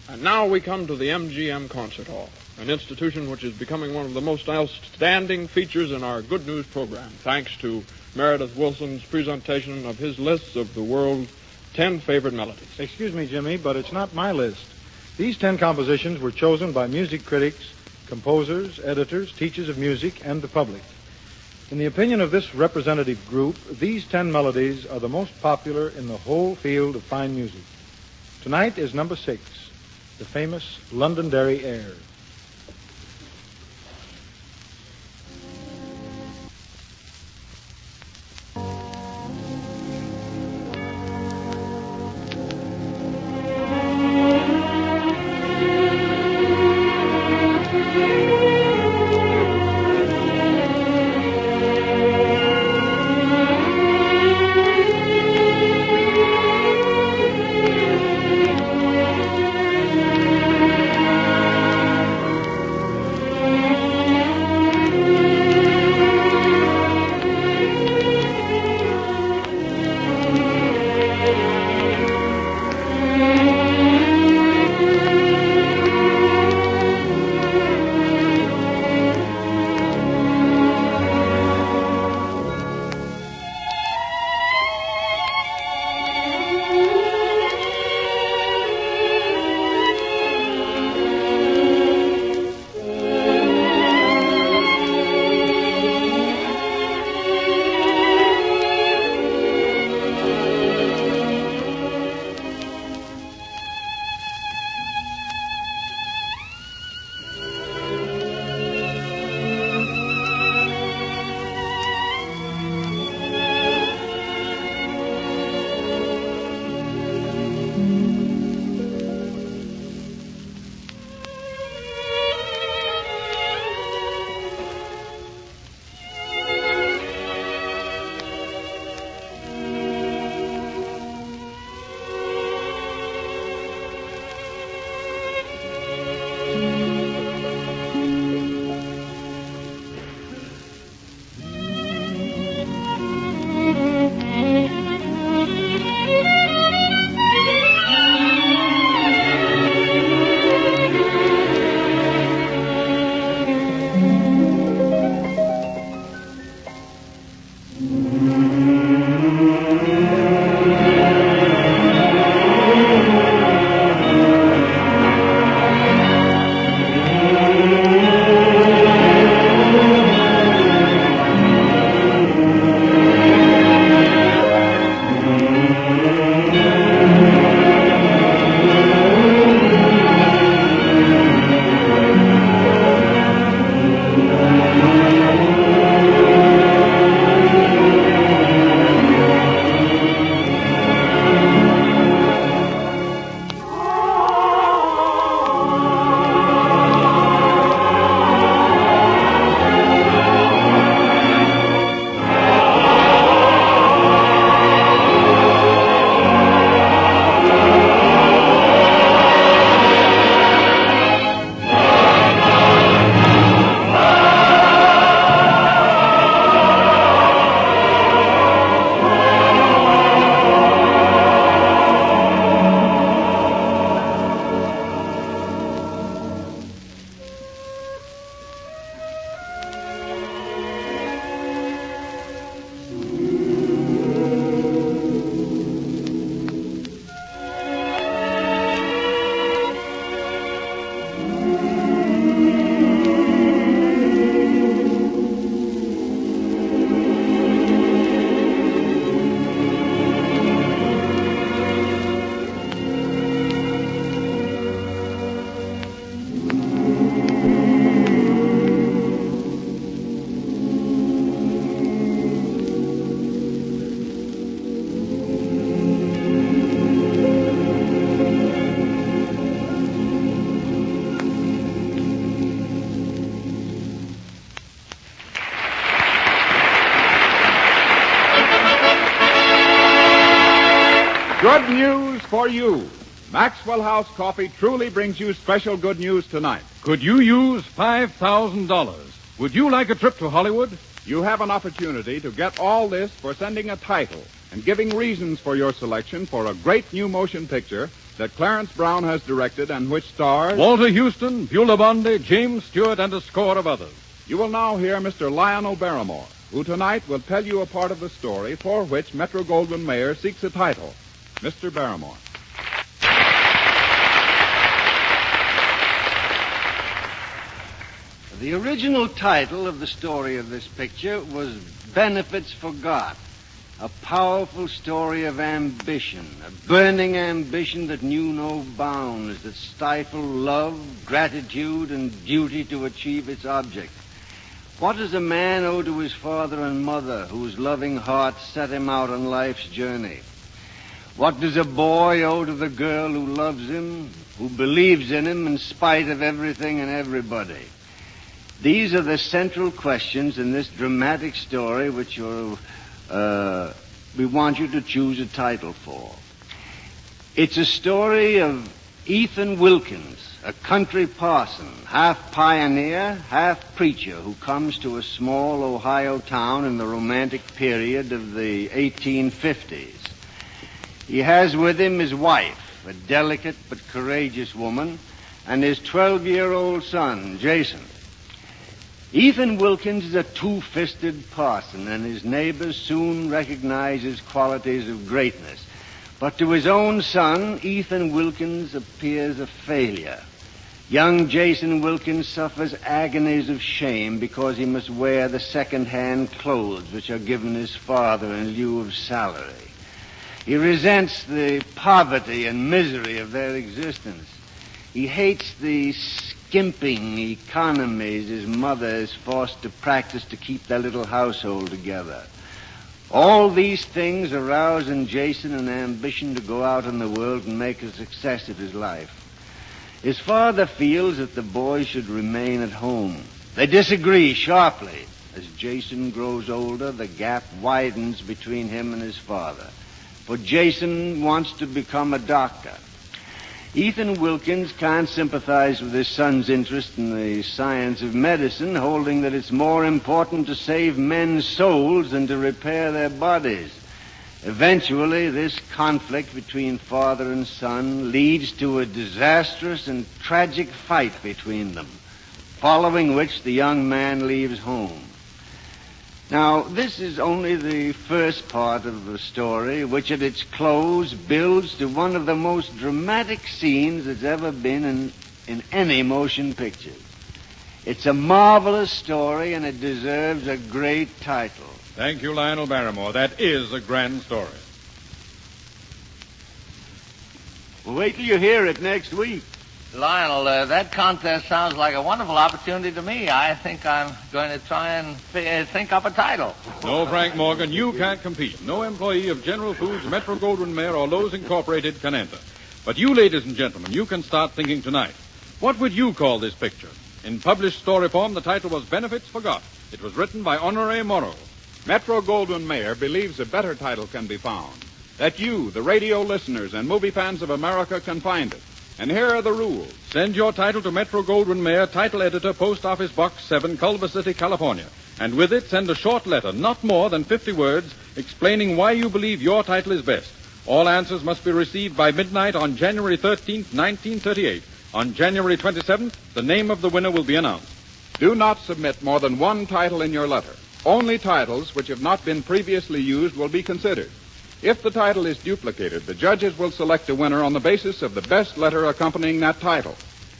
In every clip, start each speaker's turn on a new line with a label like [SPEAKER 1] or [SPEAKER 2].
[SPEAKER 1] And now we come to the MGM Concert Hall, an institution which is becoming one of the most outstanding features in our Good News program, thanks to Meredith Willson's presentation of his lists of the world's 10 favorite melodies.
[SPEAKER 2] Excuse me, Jimmy, but it's not my list. These 10 compositions were chosen by music critics, composers, editors, teachers of music, and the public. In the opinion of this representative group, these 10 melodies are the most popular in the whole field of fine music. Tonight is number 6, the famous Londonderry Air.
[SPEAKER 3] Good news for you. Maxwell House Coffee truly brings you special good news tonight.
[SPEAKER 4] Could you use $5,000? Would you like a trip to Hollywood?
[SPEAKER 3] You have an opportunity to get all this for sending a title and giving reasons for your selection for a great new motion picture that Clarence Brown has directed and which stars
[SPEAKER 4] Walter Houston, Beulah Bondi, James Stewart, and a score of others.
[SPEAKER 3] You will now hear Mr. Lionel Barrymore, who tonight will tell you a part of the story for which Metro-Goldwyn-Mayer seeks a title. Mr. Barrymore.
[SPEAKER 5] The original title of the story of this picture was Benefits Forgot, a powerful story of ambition, a burning ambition that knew no bounds, that stifled love, gratitude, and duty to achieve its object. What does a man owe to his father and mother, whose loving hearts set him out on life's journey? What does a boy owe to the girl who loves him, who believes in him in spite of everything and everybody? These are the central questions in this dramatic story which we want you to choose a title for. It's a story of Ethan Wilkins, a country parson, half pioneer, half preacher, who comes to a small Ohio town in the romantic period of the 1850s. He has with him his wife, a delicate but courageous woman, and his 12-year-old son, Jason. Ethan Wilkins is a two-fisted parson, and his neighbors soon recognize his qualities of greatness. But to his own son, Ethan Wilkins appears a failure. Young Jason Wilkins suffers agonies of shame because he must wear the second-hand clothes which are given his father in lieu of salary. He resents the poverty and misery of their existence. He hates the skimping economies his mother is forced to practice to keep their little household together. All these things arouse in Jason an ambition to go out in the world and make a success of his life. His father feels that the boy should remain at home. They disagree sharply. As Jason grows older, the gap widens between him and his father. For Jason wants to become a doctor. Ethan Wilkins can't sympathize with his son's interest in the science of medicine, holding that it's more important to save men's souls than to repair their bodies. Eventually, this conflict between father and son leads to a disastrous and tragic fight between them, following which the young man leaves home. Now, this is only the first part of the story, which at its close builds to one of the most dramatic scenes that's ever been in any motion picture. It's a marvelous story, and it deserves a great title.
[SPEAKER 4] Thank you, Lionel Barrymore. That is a grand story.
[SPEAKER 5] Well, wait till you hear it next week.
[SPEAKER 6] Lionel, that contest sounds like a wonderful opportunity to me. I think I'm going to try and think up a title.
[SPEAKER 4] No, Frank Morgan, you can't compete. No employee of General Foods, Metro-Goldwyn-Mayer, or Lowe's Incorporated can enter. But you, ladies and gentlemen, you can start thinking tonight. What would you call this picture? In published story form, the title was Benefits Forgot. It was written by Honoré Moreau.
[SPEAKER 3] Metro-Goldwyn-Mayer believes a better title can be found. That you, the radio listeners and movie fans of America, can find it. And here are the rules.
[SPEAKER 4] Send your title to Metro-Goldwyn-Mayer, Title Editor, Post Office Box 7, Culver City, California. And with it, send a short letter, not more than 50 words, explaining why you believe your title is best. All answers must be received by midnight on January 13th, 1938. On January 27th, the name of the winner will be announced.
[SPEAKER 3] Do not submit more than one title in your letter. Only titles which have not been previously used will be considered. If the title is duplicated, the judges will select a winner on the basis of the best letter accompanying that title.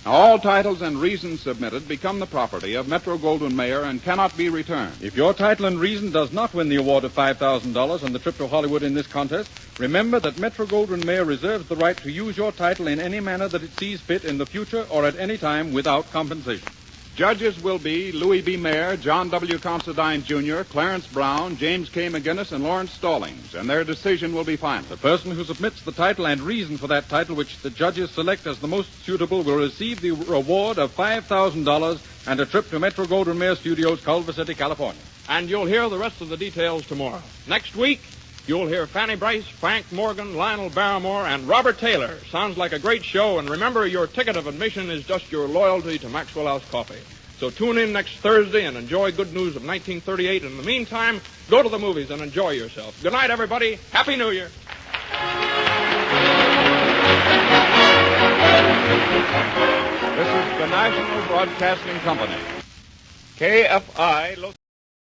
[SPEAKER 3] Now, all titles and reasons submitted become the property of Metro-Goldwyn-Mayer and cannot be returned.
[SPEAKER 4] If your title and reason does not win the award of $5,000 and the trip to Hollywood in this contest, remember that Metro-Goldwyn-Mayer reserves the right to use your title in any manner that it sees fit in the future or at any time without compensation.
[SPEAKER 3] Judges will be Louis B. Mayer, John W. Considine, Jr., Clarence Brown, James K. McGinnis, and Lawrence Stallings, and their decision will be final.
[SPEAKER 4] The person who submits the title and reason for that title which the judges select as the most suitable will receive the reward of $5,000 and a trip to Metro-Goldwyn-Mayer Studios, Culver City, California.
[SPEAKER 1] And you'll hear the rest of the details tomorrow. Next week, you'll hear Fanny, Brice, Frank Morgan, Lionel Barrymore, and Robert Taylor. Sounds like a great show, and remember, your ticket of admission is just your loyalty to Maxwell House Coffee. So tune in next Thursday and enjoy good news of 1938. In the meantime, go to the movies and enjoy yourself. Good night, everybody. Happy New Year.
[SPEAKER 3] This is the National Broadcasting Company.
[SPEAKER 1] KFI.